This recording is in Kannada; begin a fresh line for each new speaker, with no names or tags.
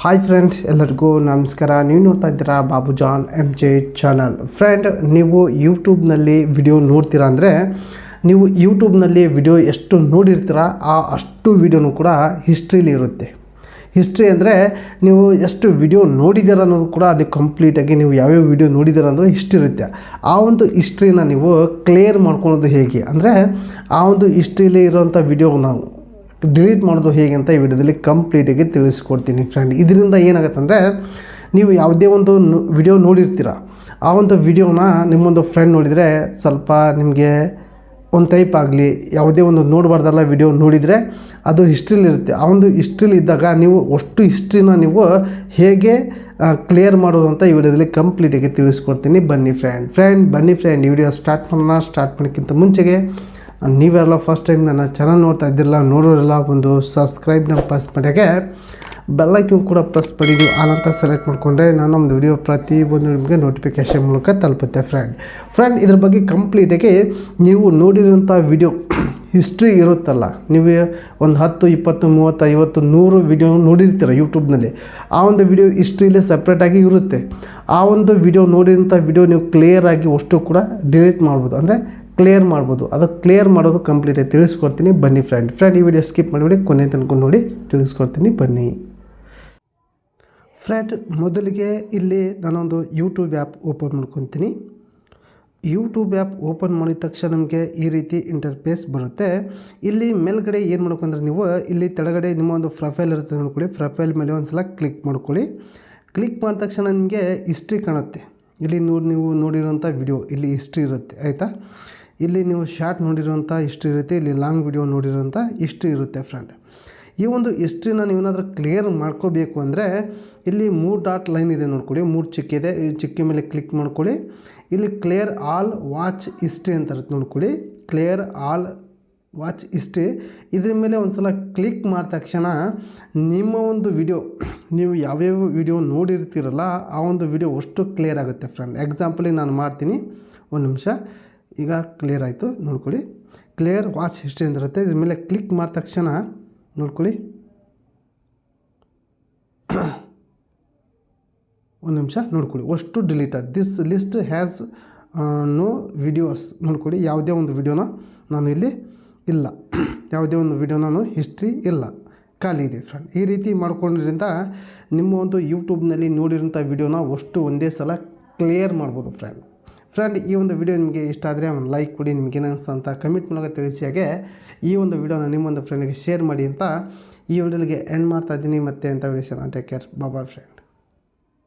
ಹಾಯ್ ಫ್ರೆಂಡ್ಸ್, ಎಲ್ಲರಿಗೂ ನಮಸ್ಕಾರ. ನೀವು ನೋಡ್ತಾ ಇದ್ದೀರಾ Babu John MJ channel. Friend, ನೀವು ಯೂಟ್ಯೂಬ್ನಲ್ಲಿ ವಿಡಿಯೋ ನೋಡ್ತೀರಾ ಅಂದರೆ ನೀವು ಯೂಟ್ಯೂಬ್ನಲ್ಲಿ ವಿಡಿಯೋ ಎಷ್ಟು ನೋಡಿರ್ತೀರ ಅಷ್ಟು ವಿಡಿಯೋನೂ ಕೂಡ ಹಿಸ್ಟ್ರಿಲಿ ಇರುತ್ತೆ. ಹಿಸ್ಟ್ರಿ ಅಂದರೆ ನೀವು ಎಷ್ಟು ವಿಡಿಯೋ ನೋಡಿದ್ದೀರ ಅನ್ನೋದು ಕೂಡ ಅದು ಕಂಪ್ಲೀಟಾಗಿ ನೀವು ಯಾವ್ಯಾವ ವಿಡಿಯೋ ನೋಡಿದ್ದೀರ ಅಂದರೆ ಹಿಸ್ಟ್ರಿ ಇರುತ್ತೆ. ಆ ಒಂದು ಹಿಸ್ಟ್ರಿನ ನೀವು ಕ್ಲಿಯರ್ ಮಾಡ್ಕೊಳೋದು ಹೇಗೆ ಅಂದರೆ ಆ ಒಂದು ಹಿಸ್ಟ್ರಿಲಿ ಇರೋವಂಥ ವಿಡಿಯೋ ನಾವು ಡಿಲೀಟ್ ಮಾಡೋದು ಹೇಗೆ ಅಂತ ಈ ವಿಡಿಯೋದಲ್ಲಿ ಕಂಪ್ಲೀಟಾಗಿ ತಿಳಿಸ್ಕೊಡ್ತೀನಿ ಫ್ರೆಂಡ್. ಇದರಿಂದ ಏನಾಗುತ್ತೆ ಅಂದರೆ ನೀವು ಯಾವುದೇ ಒಂದು ವಿಡಿಯೋ ನೋಡಿರ್ತೀರ, ಆ ಒಂದು ವಿಡಿಯೋನ ನಿಮ್ಮೊಂದು ಫ್ರೆಂಡ್ ನೋಡಿದರೆ ಸ್ವಲ್ಪ ನಿಮಗೆ ಒಂದು ಟೈಪ್ ಆಗಲಿ ಯಾವುದೇ ಒಂದು ನೋಡಬಾರ್ದಲ್ಲ ವಿಡಿಯೋ ನೋಡಿದರೆ ಅದು ಹಿಸ್ಟ್ರಿಲಿರುತ್ತೆ. ಆ ಒಂದು ಹಿಸ್ಟ್ರಿಲಿ ಇದ್ದಾಗ ನೀವು ಅಷ್ಟು ಹಿಸ್ಟ್ರಿನ ನೀವು ಹೇಗೆ ಕ್ಲಿಯರ್ ಮಾಡೋದು ಅಂತ ಈ ವಿಡಿಯೋದಲ್ಲಿ ಕಂಪ್ಲೀಟಾಗಿ ತಿಳಿಸ್ಕೊಡ್ತೀನಿ. ಬನ್ನಿ ಫ್ರೆಂಡ್ ಈ ವಿಡಿಯೋ ಸ್ಟಾರ್ಟ್ ಮಾಡೋಕ್ಕಿಂತ ಮುಂಚೆಗೆ ನೀವೆಲ್ಲ ಫಸ್ಟ್ ಟೈಮ್ ನನ್ನ ಚಾನಲ್ ನೋಡ್ತಾ ಇದ್ದಿರಲ್ಲ, ನೋಡೋರೆಲ್ಲ ಒಂದು ಸಬ್ಸ್ಕ್ರೈಬ್ನ ಪ್ರೆಸ್ ಮಾಡಿಯಾಗೆ ಬೆಲ್ಲೈಕನ್ ಕೂಡ ಪ್ರೆಸ್ ಮಾಡಿ ನೀವು ಆನಂತ ಸೆಲೆಕ್ಟ್ ಮಾಡಿಕೊಂಡ್ರೆ ನಾನು ಒಂದು ವಿಡಿಯೋ ಪ್ರತಿಯೊಂದು ನಿಮಗೆ ನೋಟಿಫಿಕೇಷನ್ ಮೂಲಕ ತಲುಪುತ್ತೆ. ಫ್ರೆಂಡ್ ಇದ್ರ ಬಗ್ಗೆ ಕಂಪ್ಲೀಟಾಗಿ ನೀವು ನೋಡಿರೋಂಥ ವಿಡಿಯೋ ಹಿಸ್ಟ್ರಿ ಇರುತ್ತಲ್ಲ, ನೀವು ಒಂದು 10, 20, 30, 50, 100 ವಿಡಿಯೋ ನೋಡಿರ್ತೀರ ಯೂಟ್ಯೂಬ್ನಲ್ಲಿ. ಆ ಒಂದು ವಿಡಿಯೋ ಹಿಸ್ಟ್ರಿಲಿ ಸಪ್ರೇಟಾಗಿ ಇರುತ್ತೆ. ಆ ಒಂದು ವಿಡಿಯೋ ನೋಡಿರೋಂಥ ವಿಡಿಯೋ ನೀವು ಕ್ಲಿಯರಾಗಿ ಅಷ್ಟು ಕೂಡ ಡಿಲೀಟ್ ಮಾಡ್ಬೋದು, ಅಂದರೆ ಕ್ಲಿಯರ್ ಮಾಡ್ಬೋದು. ಅದು ಕ್ಲಿಯರ್ ಮಾಡೋದು ಕಂಪ್ಲೀಟಾಗಿ ತಿಳಿಸ್ಕೊಡ್ತೀನಿ. ಬನ್ನಿ ಫ್ರೆಂಡ್ ಈ ವಿಡಿಯೋ ಸ್ಕಿಪ್ ಮಾಡಿಬಿಡಿ, ಕೊನೆ ತನಕ ನೋಡಿ ತಿಳಿಸ್ಕೊಡ್ತೀನಿ. ಬನ್ನಿ ಫ್ರೆಂಡ್, ಮೊದಲಿಗೆ ಇಲ್ಲಿ ನಾನೊಂದು ಯೂಟ್ಯೂಬ್ ಆ್ಯಪ್ ಓಪನ್ ಮಾಡ್ಕೊತೀನಿ. ಯೂಟ್ಯೂಬ್ ಆ್ಯಪ್ ಓಪನ್ ಮಾಡಿದ ತಕ್ಷಣ ನಮಗೆ ಈ ರೀತಿ ಇಂಟರ್ಫೇಸ್ ಬರುತ್ತೆ. ಇಲ್ಲಿ ಮೇಲ್ಗಡೆ ಏನು ಮಾಡ್ಕೊಂಡ್ರೆ ನೀವು ಇಲ್ಲಿ ಕೆಳಗಡೆ ನಿಮ್ಮ ಒಂದು ಪ್ರೊಫೈಲ್ ಇರುತ್ತೆ ನೋಡ್ಕೊಳ್ಳಿ. ಪ್ರೊಫೈಲ್ ಮೇಲೆ ಒಂದು ಸಲ ಕ್ಲಿಕ್ ಮಾಡ್ಕೊಳ್ಳಿ. ಕ್ಲಿಕ್ ಮಾಡಿದ ತಕ್ಷಣ ನಿಮಗೆ ಹಿಸ್ಟ್ರಿ ಕಾಣುತ್ತೆ. ಇಲ್ಲಿ ನೀವು ನೋಡಿರೋಂಥ ವಿಡಿಯೋ ಇಲ್ಲಿ ಹಿಸ್ಟ್ರಿ ಇರುತ್ತೆ, ಆಯಿತಾ. ಇಲ್ಲಿ ನೀವು ಶಾರ್ಟ್ ನೋಡಿರೋಂಥ ಹಿಸ್ಟ್ರಿ ಇರುತ್ತೆ, ಇಲ್ಲಿ ಲಾಂಗ್ ವಿಡಿಯೋ ನೋಡಿರೋಂಥ ಹಿಸ್ಟ್ರಿ ಇರುತ್ತೆ. ಫ್ರೆಂಡ್, ಈ ಒಂದು ಹಿಸ್ಟ್ರಿನ ನೀವೇನಾದರೂ ಕ್ಲಿಯರ್ ಮಾಡ್ಕೋಬೇಕು ಅಂದರೆ ಇಲ್ಲಿ 3 ಡಾಟ್ ಲೈನ್ ಇದೆ ನೋಡ್ಕೊಳ್ಳಿ, 3 ಚಿಕ್ಕ ಇದೆ. ಈ ಚಿಕ್ಕ ಮೇಲೆ ಕ್ಲಿಕ್ ಮಾಡ್ಕೊಳ್ಳಿ. ಇಲ್ಲಿ ಕ್ಲಿಯರ್ ಆಲ್ ವಾಚ್ ಹಿಸ್ಟ್ರಿ ಅಂತ ಇರುತ್ತೆ ನೋಡ್ಕೊಳ್ಳಿ. ಕ್ಲಿಯರ್ ಆಲ್ ವಾಚ್ ಹಿಸ್ಟ್ರಿ ಇದ್ರ ಮೇಲೆ ಒಂದು ಸಲ ಕ್ಲಿಕ್ ಮಾಡಿದ ತಕ್ಷಣ ನಿಮ್ಮ ಒಂದು ವಿಡಿಯೋ ನೀವು ಯಾವ್ಯಾವ ವಿಡಿಯೋ ನೋಡಿರ್ತೀರಲ್ಲ ಆ ಒಂದು ವಿಡಿಯೋ ಅಷ್ಟು ಕ್ಲಿಯರ್ ಆಗುತ್ತೆ. ಫ್ರೆಂಡ್, ಎಕ್ಸಾಂಪಲಿಗೆ ನಾನು ಮಾಡ್ತೀನಿ, ಒಂದು ನಿಮಿಷ. ಈಗ ಕ್ಲಿಯರ್ ಆಯಿತು ನೋಡ್ಕೊಳ್ಳಿ. ಕ್ಲಿಯರ್ ವಾಚ್ ಹಿಸ್ಟ್ರಿ ಅಂತ ಇರುತ್ತೆ. ಇದ್ರ ಮೇಲೆ ಕ್ಲಿಕ್ ಮಾಡಿದ ತಕ್ಷಣ ನೋಡ್ಕೊಳ್ಳಿ, ಒಂದು ನಿಮಿಷ ನೋಡ್ಕೊಳ್ಳಿ, ಅಷ್ಟು ಡಿಲೀಟ್ ಆದ this list has no videos ನೋಡ್ಕೊಳ್ಳಿ. ಯಾವುದೇ ಒಂದು ವಿಡಿಯೋನ ನಾನು ಇಲ್ಲಿ ಇಲ್ಲ, ಯಾವುದೇ ಒಂದು ವಿಡಿಯೋ ನಾನು ಹಿಸ್ಟ್ರಿ ಇಲ್ಲ, ಖಾಲಿ ಇದೆ. ಫ್ರೆಂಡ್, ಈ ರೀತಿ ಮಾಡ್ಕೊಳ್ಳೋದ್ರಿಂದ ನಿಮ್ಮ ಒಂದು ಯೂಟ್ಯೂಬ್ನಲ್ಲಿ ನೋಡಿರೋಂಥ ವಿಡಿಯೋನ ಅಷ್ಟು ಒಂದೇ ಸಲ ಕ್ಲಿಯರ್ ಮಾಡ್ಬೋದು. ಫ್ರೆಂಡ್ ಈ ಒಂದು ವಿಡಿಯೋ ನಿಮಗೆ ಇಷ್ಟ ಆದರೆ ಒಂದು ಲೈಕ್ ಕೊಡಿ, ನಿಮಗೇನು ಅನಿಸ್ತು ಅಂತ ಕಮೆಂಟ್ ಮೂಲಕ ತಿಳಿಸಿ. ಹಾಗೆ ಈ ಒಂದು ವಿಡಿಯೋನ ನಿಮ್ಮೊಂದು ಫ್ರೆಂಡ್ಗೆ ಶೇರ್ ಮಾಡಿ ಅಂತ ಈ ವಿಡಿಯೋಗೆ ಎಂಡ್ ಮಾಡ್ತಾ ಇದ್ದೀನಿ. ಮತ್ತೆ ಅಂತ ವಿಡಿಯೋನ ಟೇಕ್ ಕೇರ್, ಬಾಯ್ ಫ್ರೆಂಡ್.